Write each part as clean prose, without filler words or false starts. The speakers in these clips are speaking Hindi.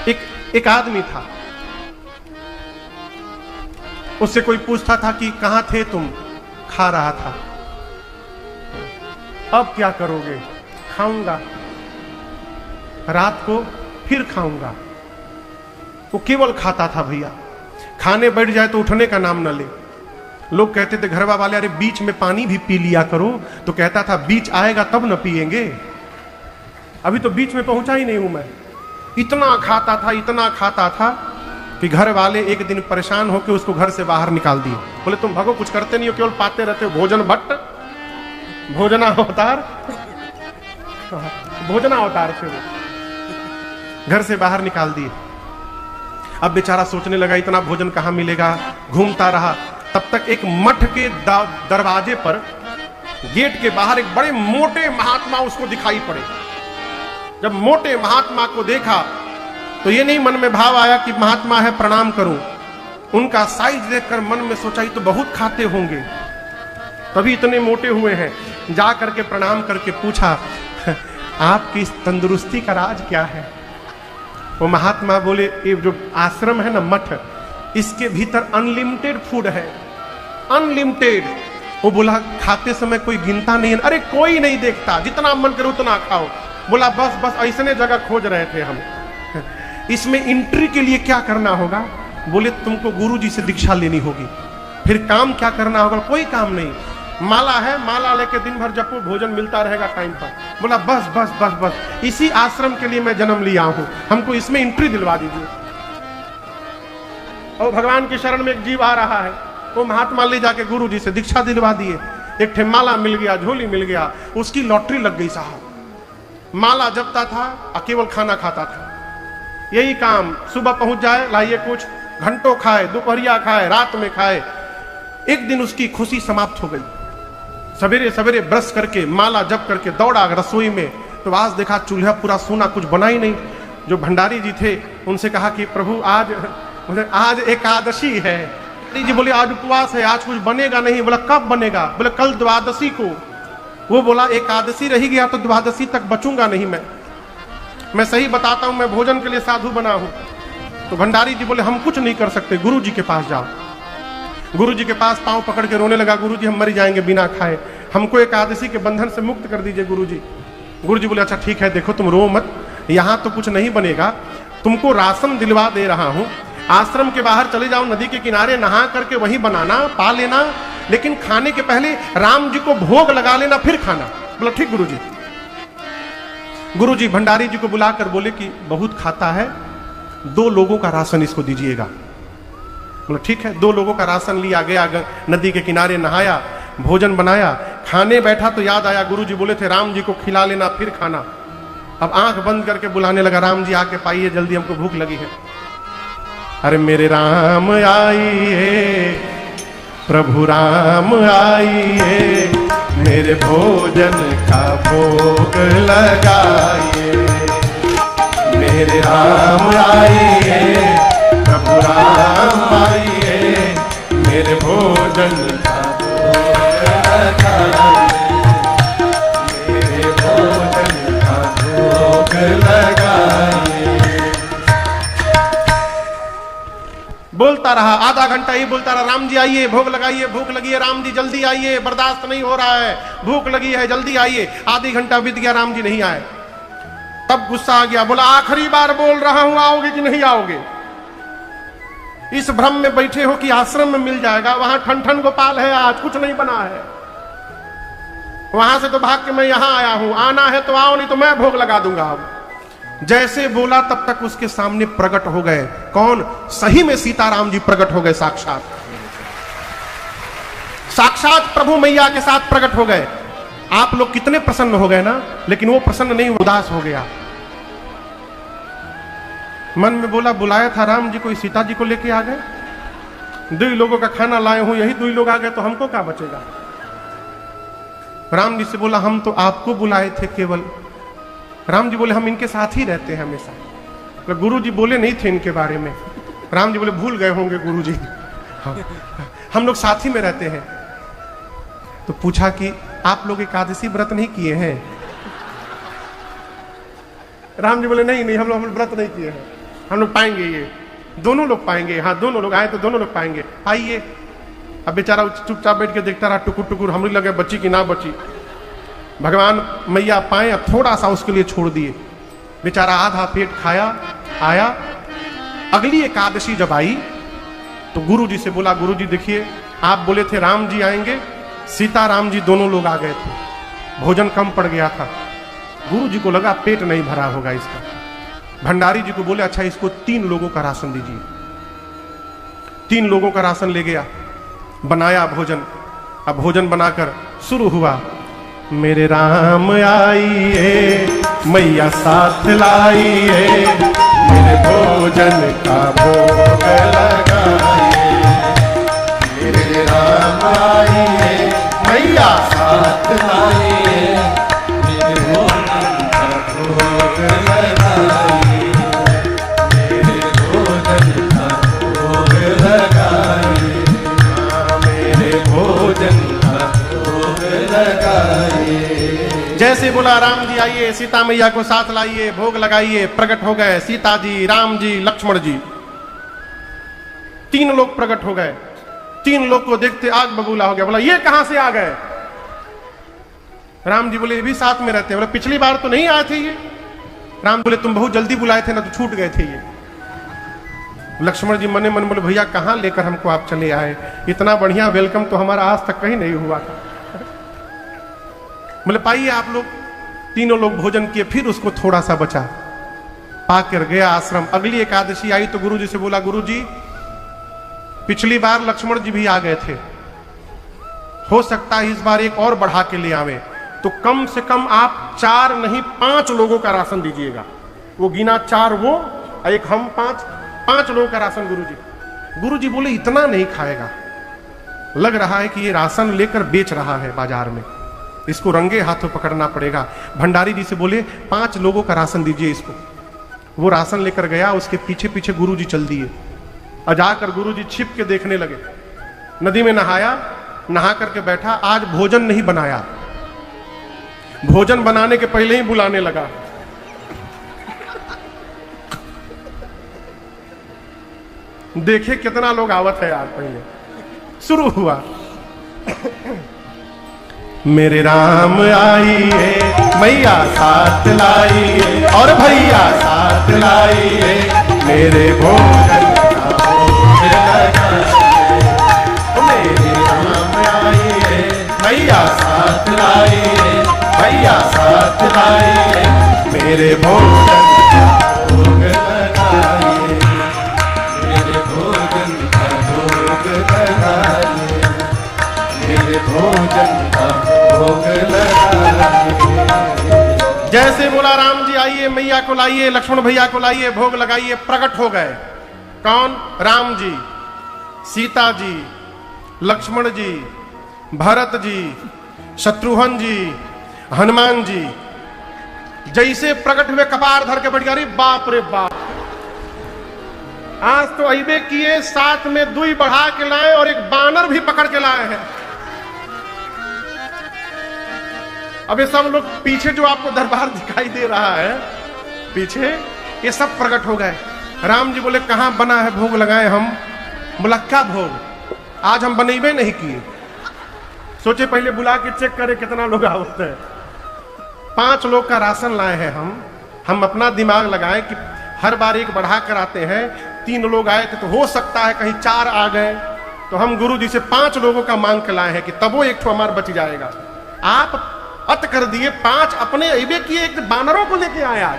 एक आदमी था, उससे कोई पूछता था कि कहां थे तुम? खा रहा था। अब क्या करोगे? खाऊंगा, रात को फिर खाऊंगा। वो केवल खाता था भैया, खाने बैठ जाए तो उठने का नाम न ले। लोग कहते थे घर वाले, अरे बीच में पानी भी पी लिया करो, तो कहता था बीच आएगा तब न पिएंगे। अभी तो बीच में पहुंचा ही नहीं हूं मैं। इतना खाता था कि घर वाले एक दिन परेशान होकर उसको घर से बाहर निकाल दिए। बोले तुम भगो, कुछ करते नहीं हो, केवल पाते रहते हो। भोजन भट्ट, भोजना अवतार, भोजना अवतार से वो घर से बाहर निकाल दिए। अब बेचारा सोचने लगा इतना भोजन कहां मिलेगा, घूमता रहा। तब तक एक मठ के दरवाजे पर, गेट के बाहर एक बड़े मोटे महात्मा उसको दिखाई पड़े। जब मोटे महात्मा को देखा तो ये नहीं मन में भाव आया कि महात्मा है प्रणाम करूं। उनका साइज देखकर मन में सोचा, ये तो बहुत खाते होंगे, तभी इतने मोटे हुए हैं। जा करके प्रणाम करके पूछा, आपकी इस तंदुरुस्ती का राज क्या है? वो महात्मा बोले, ये जो आश्रम है ना, मठ, इसके भीतर अनलिमिटेड फूड है, अनलिमिटेड। वो बोला खाते समय कोई गिनता नहीं है। अरे कोई नहीं देखता, जितना मन करे उतना खाओ। बोला बस ऐसने जगह खोज रहे थे हम, इसमें एंट्री के लिए क्या करना होगा? बोले तुमको गुरुजी से दीक्षा लेनी होगी। फिर काम क्या करना होगा? कोई काम नहीं, माला है, माला लेके दिन भर जपो, भोजन मिलता रहेगा टाइम पर। बोला बस इसी आश्रम के लिए मैं जन्म लिया हूं, हमको इसमें एंट्री दिलवा दीजिए। और भगवान की शरण में एक जीव आ रहा है, वो महात्मा ले जाके गुरुजी से दीक्षा दिलवा दिए। एक ठे माला मिल गया, झोली मिल गया, उसकी लॉटरी लग गई साहब। माला जपता था और केवल खाना खाता था, यही काम। सुबह पहुंच जाए, लाइए कुछ, घंटों खाए, दोपहरिया खाए, रात में खाए। एक दिन उसकी खुशी समाप्त हो गई। सवेरे सवेरे ब्रश करके, माला जप करके दौड़ा रसोई में, तो आज देखा चूल्हा पूरा सूना, कुछ बना ही नहीं। जो भंडारी जी थे उनसे कहा कि प्रभु आज एकादशी है। जी बोले आज उपवास है, आज कुछ बनेगा नहीं। बोला कब बनेगा? बोले कल द्वादशी को। वो बोला एकादशी रही गया तो द्वादशी तक बचूंगा नहीं मैं सही बताता हूं, मैं भोजन के लिए साधु बना हूं। तो भंडारी जी बोले हम कुछ नहीं कर सकते, गुरु जी के पास जाओ। गुरु जी के पास पांव पकड़ के रोने लगा, गुरु जी हम मर जाएंगे बिना खाए, हमको एकादशी के बंधन से मुक्त कर दीजिए गुरु जी। गुरु जी बोले अच्छा ठीक है, देखो तुम रो मत, यहां तो कुछ नहीं बनेगा, तुमको राशन दिलवा दे रहा हूं। आश्रम के बाहर चले जाओ, नदी के किनारे नहा करके वहीं बनाना, पा लेना, लेकिन खाने के पहले राम जी को भोग लगा लेना, फिर खाना। बोला ठीक गुरु जी। गुरु जी भंडारी जी को बुलाकर बोले कि बहुत खाता है, 2 लोगों का राशन इसको दीजिएगा। बोला ठीक है, 2 लोगों का राशन लिया गया, नदी के किनारे नहाया, भोजन बनाया, खाने बैठा तो याद आया गुरु जी बोले थे राम जी को खिला लेना फिर खाना। अब आंख बंद करके बुलाने लगा, राम जी आके पाइए जल्दी, हमको भूख लगी है। अरे मेरे राम आइए, प्रभु राम आइए, मेरे भोजन का भोग लगाइए। मेरे राम आइए, प्रभु राम आइए, मेरे भोजन का भोग लगाइए। मेरे भोजन का भोग लगाइए। बोलता रहा, आधा घंटा ही बोलता रहा, राम जी आइए, भोग लगाइए, भूख लगी है, राम जी जल्दी आइए, बर्दाश्त नहीं हो रहा है, भूख लगी है, जल्दी आइए। आधी घंटा बीत गया, राम जी नहीं आए। तब गुस्सा आ गया, बोला आखिरी बार बोल रहा हूं, आओगे कि नहीं आओगे? इस भ्रम में बैठे हो कि आश्रम में मिल जाएगा, वहां ठन ठन गोपाल है, आज कुछ नहीं बना है। वहां से तो भाग के मैं यहां आया हूं, आना है तो आओ, नहीं तो मैं भोग लगा दूंगा। अब जैसे बोला तब तक उसके सामने प्रकट हो गए। कौन? सही में सीताराम जी प्रकट हो गए, साक्षात प्रभु मैया के साथ प्रकट हो गए। आप लोग कितने प्रसन्न हो गए ना, लेकिन वो प्रसन्न नहीं, उदास हो गया। मन में बोला बुलाया था राम जी को, सीता जी को लेके आ गए। 2 लोगों का खाना लाए हूं, यही 2 लोग आ गए तो हमको क्या बचेगा? राम जी से बोला हम तो आपको बुलाए थे केवल। राम जी बोले हम इनके साथ ही रहते हैं हमेशा। गुरु जी बोले नहीं थे इनके बारे में। राम जी बोले भूल गए होंगे गुरु जी, हम लोग साथ ही में रहते हैं। तो पूछा कि आप लोग एकादशी व्रत नहीं किए हैं? राम जी बोले नहीं हम लोग व्रत नहीं किए हैं। हम लोग पाएंगे, ये दोनों लोग पाएंगे, हाँ दोनों लोग आए तो दोनों लोग पाएंगे, आइए। अब बेचारा चुपचाप बैठ के देखता रहा, टुकुर टुकुर, हमने लगे बची कि ना बची। भगवान मैया पाए, थोड़ा सा उसके लिए छोड़ दिए। बेचारा आधा पेट खाया, आया। अगली एकादशी जब आई तो गुरु जी से बोला, गुरु जी देखिए, आप बोले थे राम जी आएंगे, सीता राम जी दोनों लोग आ गए थे, भोजन कम पड़ गया था। गुरु जी को लगा पेट नहीं भरा होगा इसका। भंडारी जी को बोले, अच्छा इसको 3 लोगों का राशन दीजिए। 3 लोगों का राशन ले गया, बनाया भोजन। अब भोजन बनाकर शुरू हुआ, मेरे राम आइए मैया साथ लाइए, मेरे भोजन का भोग लगाइए, मेरे राम आइए मैया साथ लाइए, मेरे भोजन का भोग लगाइए, मेरे भोजन का भोग लगाइए, मेरे भोजन का भोग लगाइए। जैसे बोला राम जी आइए, सीता मैया को साथ लाइए, भोग लगाइए, प्रकट हो गए सीता जी, राम जी, लक्ष्मण जी। 3 लोग प्रकट हो गए। 3 लोग को देखते आग बबूला हो गया। बोला ये कहां से आ गए? राम जी बोले ये भी साथ में रहते हैं। बोले पिछली बार तो नहीं आए थे ये। राम बोले तुम बहुत जल्दी बुलाए थे ना, तो छूट गए थे ये। लक्ष्मण जी मने मन बोले भैया कहां लेकर हमको आप चले आए, इतना बढ़िया वेलकम तो हमारा आज तक कहीं नहीं हुआ था। बोले पाइए आप लोग। तीनों लोग भोजन किए, फिर उसको थोड़ा सा बचा, पाकर गया आश्रम। अगली एकादशी आई तो गुरु जी से बोला, गुरु जी पिछली बार लक्ष्मण जी भी आ गए थे, हो सकता है इस बार एक और बढ़ा के ले आवे, तो कम से कम आप 4 नहीं 5 लोगों का राशन दीजिएगा। वो गिना 4 वो, एक हम, 5 लोगों का राशन गुरु जी। गुरु जी बोले इतना नहीं खाएगा, लग रहा है कि ये राशन लेकर बेच रहा है बाजार में, इसको रंगे हाथों पकड़ना पड़ेगा। भंडारी जी से बोले 5 लोगों का राशन दीजिए इसको। वो राशन लेकर गया, उसके पीछे पीछे गुरु जी चल दिए। और जाकर गुरु जी छिप के देखने लगे। नदी में नहाया, नहा करके बैठा। आज भोजन नहीं बनाया, भोजन बनाने के पहले ही बुलाने लगा। देखे कितना लोग आवत है यार। पहले शुरू हुआ, मेरे राम आइए मैया साथ लाइए, और भैया साथ लाइए, मेरे भोजन का भोग लगाइए, मेरे राम आइए मैया साथ लाइए, भैया साथ लाइए, मेरे भोजन का भोग लगाइए, मेरे भोजन का भोग लगाइए, मेरे भोजन का भोग लगाइए। जैसे बोला राम जी आइए मैया को लाइए, लक्ष्मण भैया को लाइए, भोग लगाइए। प्रकट हो गए। कौन? राम जी, सीता जी, लक्ष्मण जी, भरत जी, शत्रुघ्न जी, हनुमान जी। जैसे प्रकट हुए कपार धर के बैठ गया, अरे बाप रे बाप, आज तो अइबे किए, साथ में 2 बढ़ा के लाए और एक बानर भी पकड़ के लाए हैं। अब ये सब लोग पीछे जो आपको दरबार दिखाई दे रहा है पीछे, ये सब प्रकट हो गए। राम जी बोले कहां बना है भोग लगाए हम? बोला क्या भोग, आज हम बनेबे नहीं किए। सोचे पहले बुला के चेक करे कितना लोग आवत है। 5 लोग का राशन लाए हैं हम अपना दिमाग लगाए कि हर बार एक बढ़ा कर आते हैं। 3 लोग आए थे तो हो सकता है कहीं 4 आ गए, तो हम गुरु जी से 5 लोगों का मांग के लाए हैं कि तब वो एक ठो हमारा बच जाएगा। आप अत कर दिए, 5 अपने ऐबे किए, एक बानरों को लेके आए आज।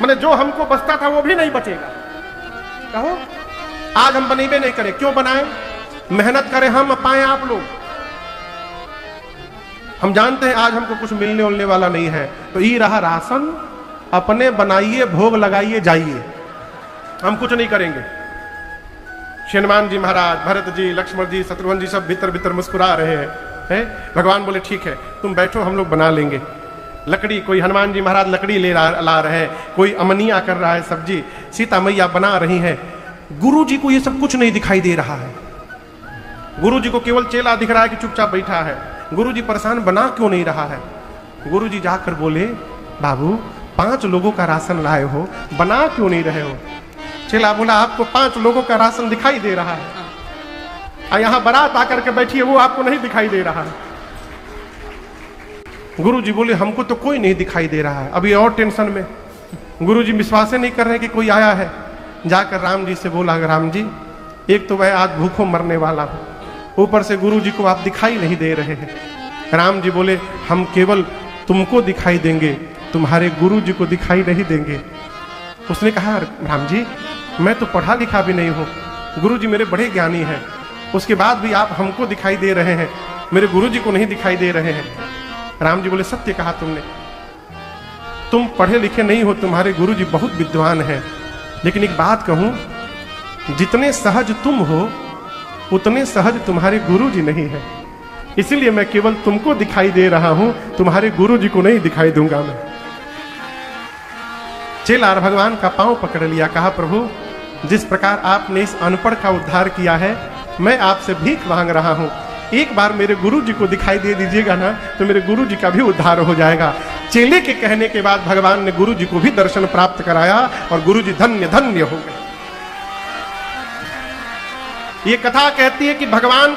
मैंने जो हमको बचता था वो भी नहीं बचेगा। कहो आज हम बनेबे नहीं करें। क्यों बनाए? मेहनत करें हम, पाए आप लोग। हम जानते हैं आज हमको कुछ मिलने उलने वाला नहीं है, तो ये रहा राशन, अपने बनाइए, भोग लगाइए, जाइए, हम कुछ नहीं करेंगे। हनुमान जी महाराज, भरत जी, लक्ष्मण जी, शत्रुघ्न जी सब भीतर भीतर मुस्कुरा रहे हैं। भगवान बोले ठीक है तुम बैठो, हम लोग बना लेंगे। लकड़ी, कोई हनुमान जी महाराज लकड़ी ला रहे हैं, कोई अमनिया कर रहा है सब्जी, सीता मैया बना रही है। गुरु जी को ये सब कुछ नहीं दिखाई दे रहा है। गुरु जी को केवल चेला दिख रहा है कि चुपचाप बैठा है। गुरु जी परेशान बना क्यों नहीं रहा है? गुरु जी जाकर बोले बाबू 5 लोगों का राशन लाए हो, बना क्यों नहीं रहे हो? चेला बोला आपको 5 लोगों का राशन दिखाई दे रहा है, और यहां बारात आकर के बैठी है वो आपको नहीं दिखाई दे रहा है। गुरुजी बोले हमको तो कोई नहीं दिखाई दे रहा है। अभी और टेंशन में गुरुजी विश्वास नहीं कर रहे कि कोई आया है। जाकर राम जी से बोला, राम जी एक तो मैं आज भूखों मरने वाला हूं, ऊपर से गुरुजी को आप दिखाई नहीं दे रहे हैं। राम जी बोले हम केवल तुमको दिखाई देंगे, तुम्हारे गुरुजी को दिखाई नहीं देंगे। उसने कहा राम जी मैं तो पढ़ा लिखा भी नहीं हूं, गुरुजी मेरे बड़े ज्ञानी हैं, उसके बाद भी आप हमको दिखाई दे रहे हैं, मेरे गुरुजी को नहीं दिखाई दे रहे हैं। राम जी बोले सत्य कहा तुमने, तुम पढ़े लिखे नहीं हो, तुम्हारे गुरुजी बहुत विद्वान हैं, लेकिन एक बात कहूं, जितने सहज तुम हो उतने सहज तुम्हारे गुरुजी नहीं है, इसीलिए मैं केवल तुमको दिखाई दे रहा हूं, तुम्हारे गुरुजी को नहीं दिखाई दूंगा मैं। चेला भगवान का पांव पकड़ लिया, कहा प्रभु जिस प्रकार आपने इस अनपढ़ का उद्धार किया है, मैं आपसे भीख मांग रहा हूं, एक बार मेरे गुरुजी को दिखाई दे दीजिएगा ना, तो मेरे गुरुजी का भी उद्धार हो जाएगा। चेले के कहने के बाद भगवान ने गुरुजी को भी दर्शन प्राप्त कराया और गुरुजी धन्य धन्य हो गए। ये कथा कहती है कि भगवान